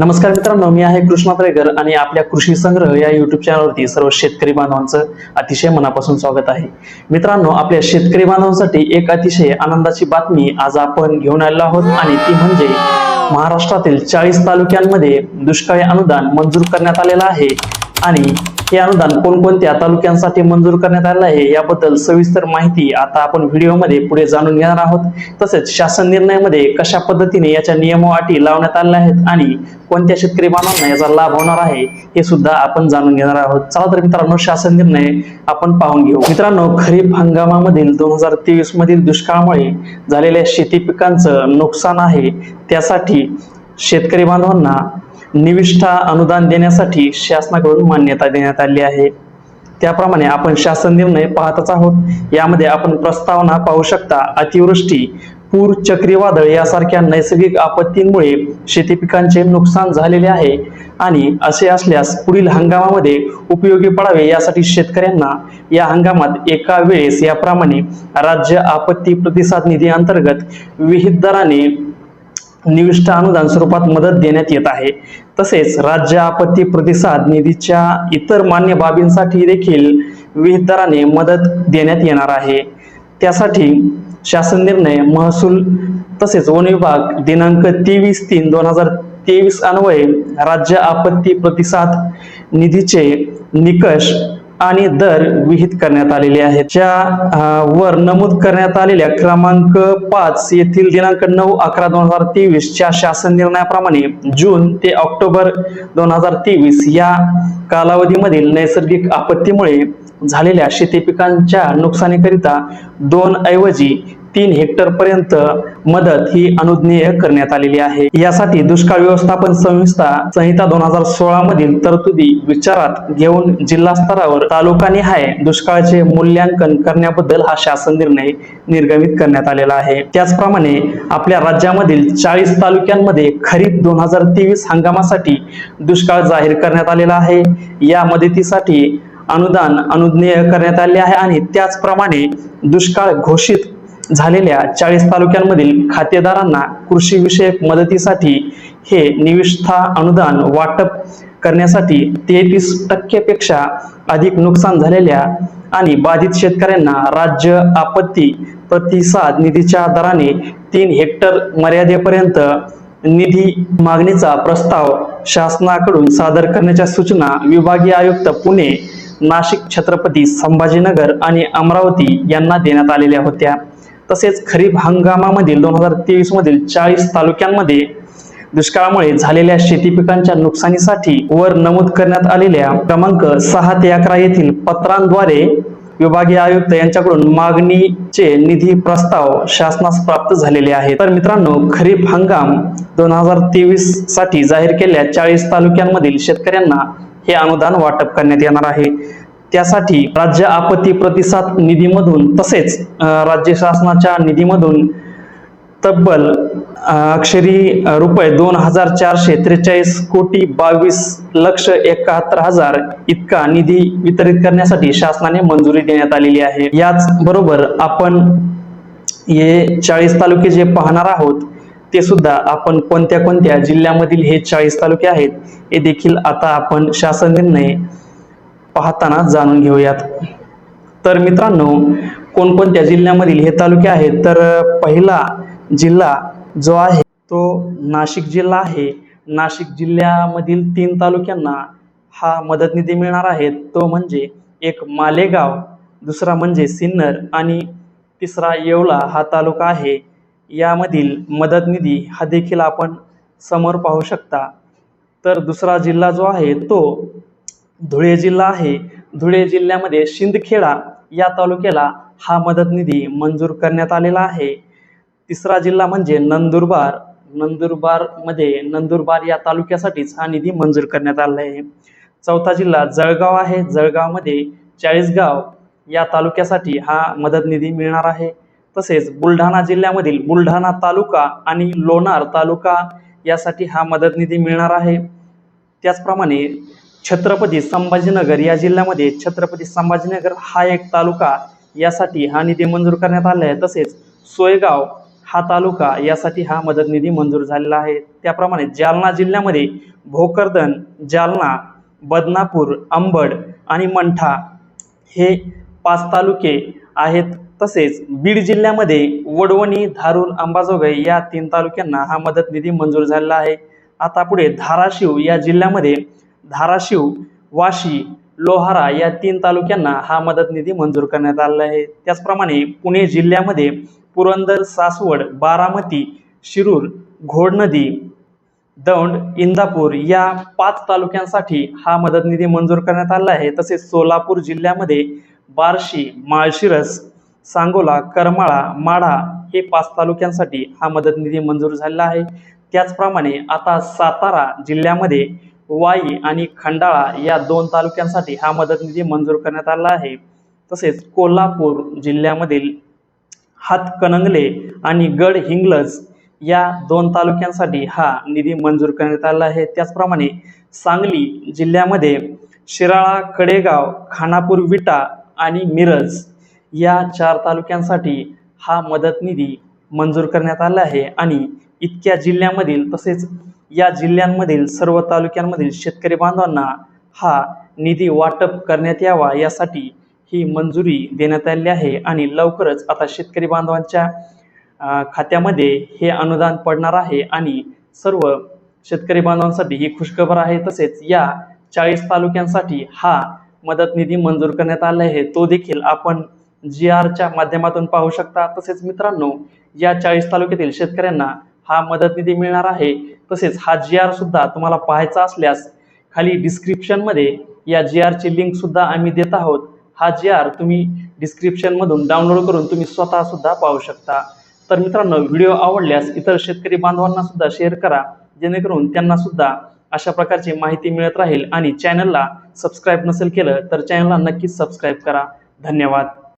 नमस्कार मित्रांनो, मी आहे कृष्णा परेकर आणि आपल्या कृषी संग्रह या युट्यूब चॅनलवरती सर्व शेतकरी बांधवांचं अतिशय मनापासून स्वागत आहे. मित्रांनो, आपल्या शेतकरी बांधवांसाठी एक अतिशय आनंदाची बातमी आज आपण घेऊन आलेलो आहोत आणि ती म्हणजे महाराष्ट्रातील 40 तालुक्यांमध्ये दुष्काळी अनुदान मंजूर करण्यात आलेलं आहे. आणि हे अनुदान कोणकोणत्या तालुक्यांसाठी मंजूर करण्यात आले आहे याबद्दल सविस्तर माहिती आता आपण व्हिडिओमध्ये पुढे जाणून घेणार आहोत. तसेच शासन निर्णयामध्ये कशा पद्धतीने याच्या नियम व अटी लावण्यात आल्या आहेत आणि कोणत्या शेतकरी बांधवांना याचा लाभ होणार आहे हे सुद्धा आपण जाणून घेणार आहोत. चला तर मित्रांनो, शासन निर्णय आपण पाहून घेऊ. मित्रांनो, खरीप हंगामामधील 2023 मधील दुष्काळामुळे झालेल्या शेती पिकांचं नुकसान आहे, त्यासाठी शेतकरी बांधवांना निविष्ठा अनुदान देण्यासाठी शासनाकडून मान्यता देण्यात आली आहे. त्याप्रमाणे आपण शासन निर्णय पाहतच आहोत. यामध्ये आपण प्रस्तावना पाहू शकता. अतिवृष्टी, पूर, चक्रीवादळ यासारख्या नैसर्गिक आपत्तींमुळे शेती पिकांचे नुकसान झालेले आहे आणि असे असल्यास पुढील हंगामामध्ये उपयोगी पडावे यासाठी शेतकऱ्यांना या हंगामात एका वेळेस याप्रमाणे राज्य आपत्ती प्रतिसाद निधी अंतर्गत विहित दराने निविष्ठा अनुदान स्वरूपात मदत देण्यात येत आहे. तसेच राज्य आपत्ती प्रतिसाद निधीच्या इतर मान्य बाबींसाठी देखील विहित दराने मदत देण्यात येणार आहे. त्यासाठी शासन निर्णय, महसूल तसेच वन विभाग दिनांक 23/3/2023 अन्वये राज्य आपत्ती प्रतिसाद निधीचे निकष आणि दर विहित करण्यात आलेले आहेत. ज्या वर नमूद करण्यात आलेल्या क्रमांक 5 येथील दिनांक 9/11/2023 च्या शासन निर्णयाप्रमाणे जून ते ऑक्टोबर 2023 या कालावधीमधील नैसर्गिक आपत्तीमुळे झालेल्या शेती पिकांच्या नुकसानीकरिता 2 ऐवजी 3 हेक्टर पर्यंत मदत ही अनुज्ञेय करण्यात आलेली आहे. यासाठी दुष्काळ व्यवस्थापन संहिता 2016 मधील तरतुदी विचारात घेऊन जिल्हा स्तरावर तालुकानिहाय दुष्काळाचे मूल्यांकन करण्याबद्दल हा शासन निर्णय निर्गमित करण्यात आलेला आहे. त्याचप्रमाणे आपल्या राज्यामधील 40 तालुक्यांमध्ये खरीप 2023 हंगामासाठी दुष्काळ जाहीर करण्यात आलेला आहे. या मदतीसाठी अनुदान अनुज्ञेय करण्यात आले आहे आणि त्याचप्रमाणे दुष्काळ घोषित झालेल्या 40 तालुक्यांमधील खातेदारांना कृषी विषयक मदतीसाठी हे निविष्ठा अनुदान वाटप करण्यासाठी 33% पेक्षा अधिक नुकसान झालेल्या आणि बाधित शेतकऱ्यांना राज्य आपत्ती प्रतिसाद निधीच्या दराने 3 हेक्टर मर्यादेपर्यंत निधी मागणीचा प्रस्ताव शासनाकडून सादर करण्याच्या सूचना विभागीय आयुक्त पुणे, नाशिक, छत्रपती संभाजीनगर आणि अमरावती यांना देण्यात आलेल्या होत्या. तसेच खरीप हंगामामधील 2023 मधील 40 तालुक्यांमध्ये दुष्काळामुळे झालेल्या शेती पिकांच्या नुकसानीसाठी वर नमूद करण्यात आलेल्या क्रमांक 6 ते 11 येथील पत्रांद्वारे विभागीय आयुक्त यांच्याकडून मागणीचे निधी प्रस्ताव शासनास प्राप्त झालेले आहेत. तर मित्रांनो, खरीप हंगाम 2023 साठी जाहीर केलेल्या 40 तालुक्यांमधील शेतकऱ्यांना हे अनुदान वाटप करण्यात येणार आहे. त्यासाठी राज्य आपत्ती प्रतिसाद निधीमधून तसेच राज्य शासनाच्या निधीमधून तब्बल अक्षरी रुपये 2,443 कोटी 22,71,000 इतका निधी वितरित करण्यासाठी शासनाने मंजुरी देण्यात आलेली आहे. याच बरोबर आपण हे 40 तालुके जे पाहणार आहोत ते सुद्धा आपण कोणत्या कोणत्या जिल्ह्यामधील हे 40 तालुके आहेत हे देखील आता आपण शासन निर्णय पाहताना जाणून घेऊयात. तर मित्रांनो, कोणकोणत्या जिल्ह्यामधील हे तालुके आहेत तर पहिला जिल्हा जो आहे तो नाशिक जिल्हा आहे. नाशिक जिल्ह्यामधील 3 तालुक्यांना हा मदत निधी मिळणार आहे. तो म्हणजे एक मालेगाव, दुसरा म्हणजे सिन्नर आणि तिसरा येवला हा तालुका आहे. यामधील मदत निधी हा देखील आपण समोर पाहू शकता. तर दुसरा जिल्हा जो आहे तो धुळे जिल्हा आहे. धुळे जिल्ह्यामध्ये शिंदखेडा या तालुक्याला हा मदत निधी मंजूर करण्यात आलेला आहे. तिसरा जिल्हा म्हणजे नंदुरबार. नंदुरबार या तालुक्यासाठीच हा निधी मंजूर करण्यात आला आहे. चौथा जिल्हा जळगाव आहे. जळगावमध्ये 40गाव या तालुक्यासाठी हा मदत निधी मिळणार आहे. तसेच बुलढाणा जिल्ह्यामधील बुलढाणा तालुका आणि लोणार तालुका यासाठी हा मदत निधी मिळणार आहे. त्याचप्रमाणे छत्रपती संभाजीनगर या जिल्ह्यामध्ये छत्रपती संभाजीनगर हा एक तालुका यासाठी हा निधी मंजूर करण्यात आला आहे. तसेच सोयगाव हा तालुका यासाठी हा मदत निधी मंजूर झालेला आहे। त्याप्रमाणे जालना जिल्ह्यामध्ये भोकरदन, जालना, बदनापूर, अंबड आणि मंठा हे 5 तालुके आहेत। तसेच बीड जिल्ह्यामध्ये वडवणी, धारूर, अंबाजोगाई या 3 तालुक्यांना हा मदत निधी मंजूर झालेला आहे। आता पुढे धाराशिव या जिल्ह्यामध्ये धाराशिव, वाशी, लोहारा या 3 तालुक्यांना हा मदत निधी मंजूर करण्यात आलेला आहे। त्याचप्रमाणे पुणे जिल्ह्यामध्ये पुरंदर, सासवड, बारामती, शिरूर, घोडनदी, दौंड, इंदापूर या 5 तालुक्यांसाठी हा मदत निधी मंजूर करण्यात आला आहे। तसेच सोलापूर जिल्ह्यामध्ये बार्शी, माळशिरस, सांगोला, करमाळा, माढा हे 5 तालुक्यांसाठी हा मदत निधी मंजूर झालेला आहे। त्याचप्रमाणे आता सातारा जिल्ह्यामध्ये वाई आणि खंडाळा या 2 तालुक्यांसाठी हा मदत निधी मंजूर करण्यात आला आहे। तसेच कोल्हापूर जिल्ह्यामधील हातकणंगले आणि गडहिंग्लज या 2 तालुक्यांसाठी हा निधी मंजूर करण्यात आला आहे। त्याचप्रमाणे सांगली जिल्ह्यामध्ये शिराळा, कडेगाव, खानापूर विटा आणि मिरज या 4 तालुक्यांसाठी हा मदत निधी मंजूर करण्यात आला आहे। आणि इतक्या जिल्ह्यामधील तसेच या जिल्ह्यांमधील सर्व तालुक्यांमधील शेतकरी बांधवांना हा निधी वाटप करण्यात यावा यासाठी ही मंजुरी देण्यात आली आहे। आणि लवकरच आता शेतकरी बांधवांच्या खात्यामध्ये हे अनुदान पडणार आहे आणि सर्व शेतकरी बांधवांसाठी ही खुशखबर आहे। तसेच या 40 तालुक्यांसाठी हा मदत निधी मंजूर करण्यात आला आहे, तो देखील आपण GRच्या माध्यमातून पाहू शकता। तसेच मित्रांनो, या 40 तालुक्यातील शेतकऱ्यांना हा मदत निधी मिळणार आहे। तसेच हा GR सुद्धा तुम्हाला पाहायचा असल्यास खाली डिस्क्रिप्शन मध्ये या GRची लिंक सुद्धा आम्ही देत आहोत। हा GR तुम्ही डिस्क्रिप्शन मधून डाउनलोड करून तुम्ही स्वतः सुद्धा पाहू शकता। तर मित्रांनो, व्हिडिओ आवडल्यास इतर शेतकरी बांधवांना सुद्धा शेअर करा, जेणेकरून त्यांना सुद्धा अशा प्रकारची माहिती मिळत राहील। आणि चॅनलला सबस्क्राईब नसेल केलं तर चॅनलला नक्कीच सबस्क्राईब करा। धन्यवाद।